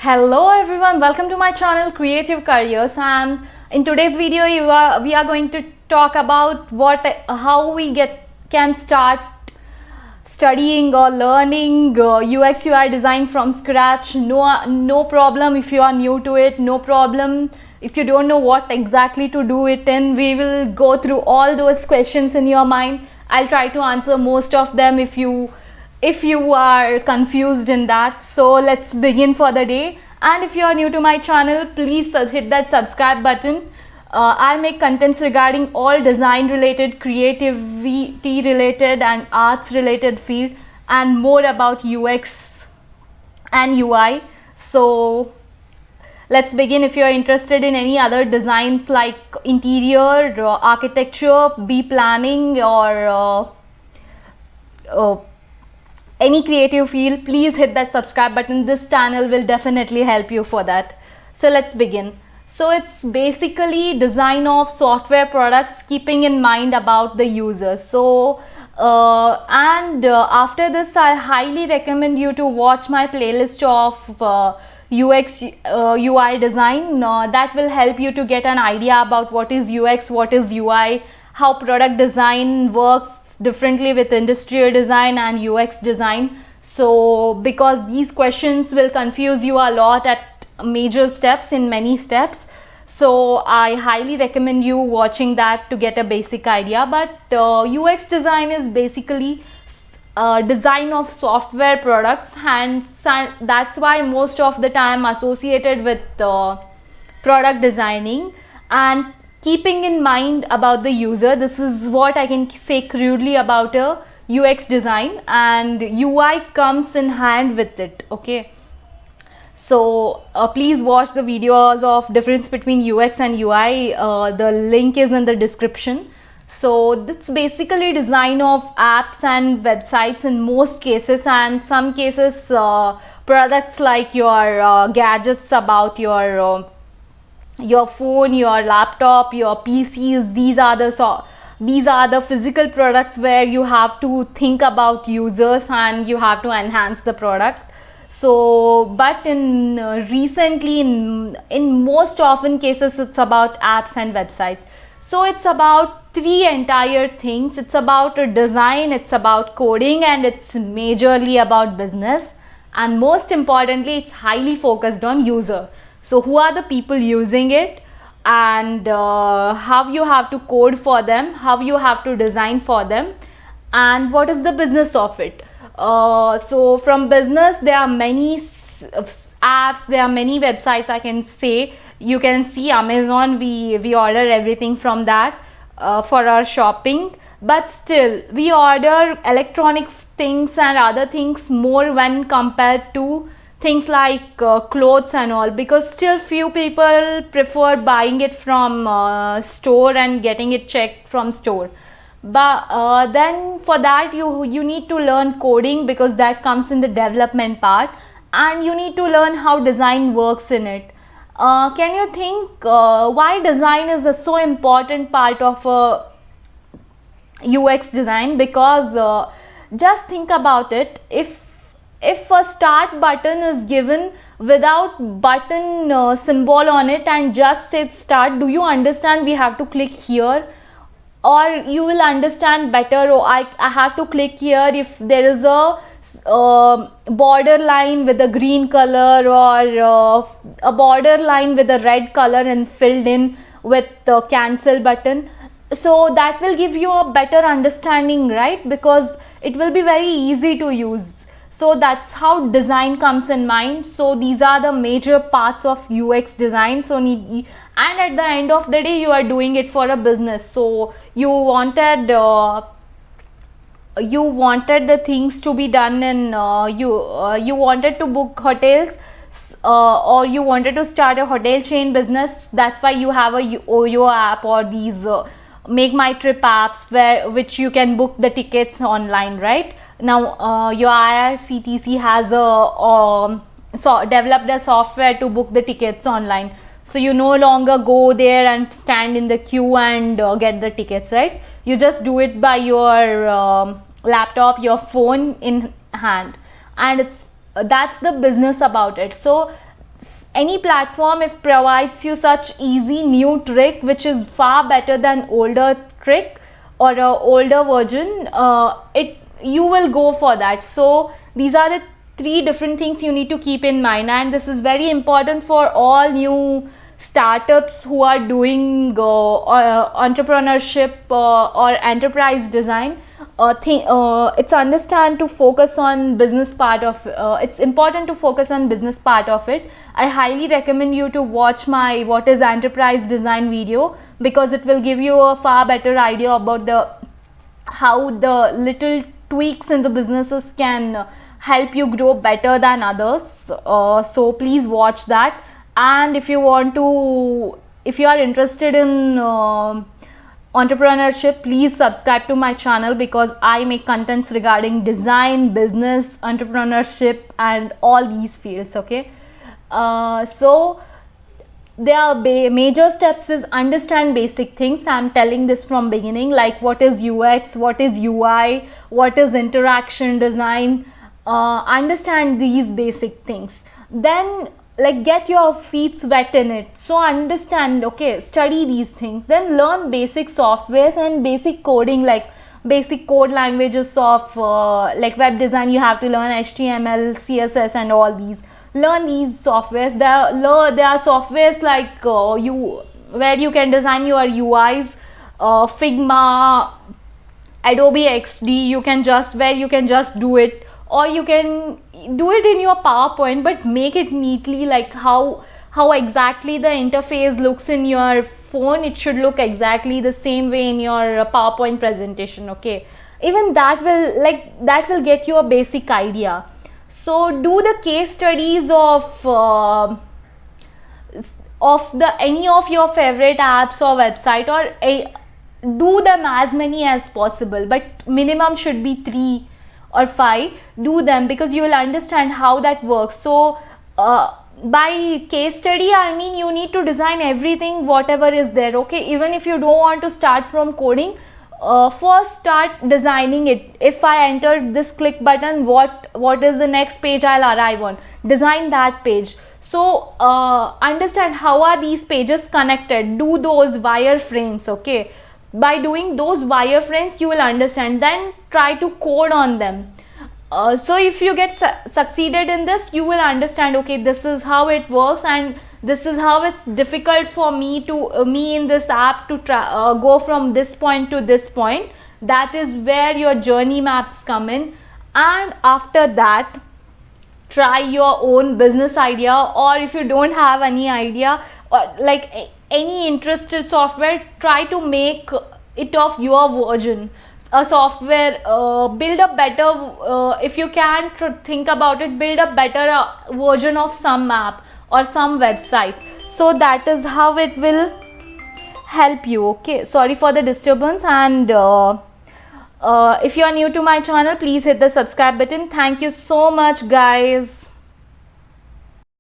Hello everyone, welcome to my channel Creative Careers, and in today's video we are going to talk about how we can start studying or learning UX UI design from scratch. No problem if you are new to it, no problem if you don't know what exactly to do it in. We will go through all those questions in your mind. I'll try to answer most of them if you are confused in that. So let's begin for the day. And if you are new to my channel, please hit that subscribe button. I make contents regarding all design related, creativity related and arts related field, and more about UX and UI. So let's begin. If you are interested in any other designs like interior, architecture, planning, or any creative field, please hit that subscribe button. This channel will definitely help you for that. So let's begin. So it's basically design of software products keeping in mind about the user. So after this, I highly recommend you to watch my playlist of UX UI design. That will help you to get an idea about what is UX, what is UI, how product design works differently with industrial design and UX design. So because these questions will confuse you a lot at major steps, in many steps, so I highly recommend you watching that to get a basic idea. But UX design is basically design of software products, and that's why most of the time associated with product designing and keeping in mind about the user. This is what I can say crudely about a UX design, and UI comes in hand with it. Okay, so please watch the videos of difference between UX and UI. The link is in the description. So that's basically design of apps and websites in most cases, and some cases products like your gadgets, about your phone, your laptop, your PCs. These are the physical products where you have to think about users and you have to enhance the product. So but in recently in most often cases, it's about apps and websites. So it's about three entire things. It's about a design, it's about coding, and it's majorly about business, and most importantly, it's highly focused on user. So who are the people using it, and how you have to code for them, how you have to design for them, and what is the business of it. So from business, there are many apps, there are many websites. I can say you can see Amazon, we order everything from that for our shopping, but still we order electronics things and other things more when compared to things like clothes and all, because still few people prefer buying it from store and getting it checked from store. But then for that you need to learn coding, because that comes in the development part, and you need to learn how design works in it. Can you think why design is a so important part of UX design? Because just think about it. If a start button is given without button symbol on it and just says start, do you understand we have to click here? Or you will understand better, oh, I have to click here if there is a border line with a green color, or a border line with a red color and filled in with the cancel button. So that will give you a better understanding, right? Because it will be very easy to use. So that's how design comes in mind. So these are the major parts of UX design. So and at the end of the day, you are doing it for a business. So you wanted the things to be done in you wanted to book hotels, or you wanted to start a hotel chain business. That's why you have a OYO app, or these Make My Trip apps which you can book the tickets online, right? Now your IRCTC has developed a software to book the tickets online. So you no longer go there and stand in the queue and get the tickets, right? You just do it by your laptop, your phone in hand, and that's the business about it. So any platform if provides you such easy new trick which is far better than older trick or a older version, it you will go for that. So these are the three different things you need to keep in mind, and this is very important for all new startups who are doing entrepreneurship or enterprise design. It's understand to focus on business part of it's important to focus on business part of it. I highly recommend you to watch my what is enterprise design video, because it will give you a far better idea about the how the little tweaks in the businesses can help you grow better than others. So please watch that. And if you are interested in entrepreneurship, please subscribe to my channel, because I make contents regarding design, business, entrepreneurship and all these fields. Okay, so there are major steps is understand basic things. I'm telling this from beginning, like what is UX, what is UI, what is interaction design. Understand these basic things, then like get your feet wet in it. So understand, okay, study these things, then learn basic softwares and basic coding, like basic code languages of like web design. You have to learn HTML, CSS and all these. Learn these softwares. There are softwares like where you can design your UIs, Figma, Adobe XD. You can just do it, or you can do it in your PowerPoint, but make it neatly, like how exactly the interface looks in your phone. It should look exactly the same way in your PowerPoint presentation. Okay, even that will get you a basic idea. So do the case studies of any of your favorite apps or website, or do them as many as possible, but minimum should be 3 or 5. Do them, because you will understand how that works. So by case study, I mean you need to design everything whatever is there. Okay, even if you don't want to start from coding, first start designing it. If I enter this click button, what is the next page I'll arrive on? Design that page. So understand how are these pages connected. Do those wireframes. Okay, by doing those wireframes you will understand, then try to code on them. So if you get succeeded in this, you will understand, okay, this is how it works, and this is how it's difficult for me in this app to go from this point to this point. That is where your journey maps come in. And after that, try your own business idea, or if you don't have any idea, or like any interested software, try to make it of your version. A software, build a better, if you can think about it, build a better version of some app or some website. So that is how it will help you. Okay, sorry for the disturbance. And if you are new to my channel, please hit the subscribe button. Thank you so much guys.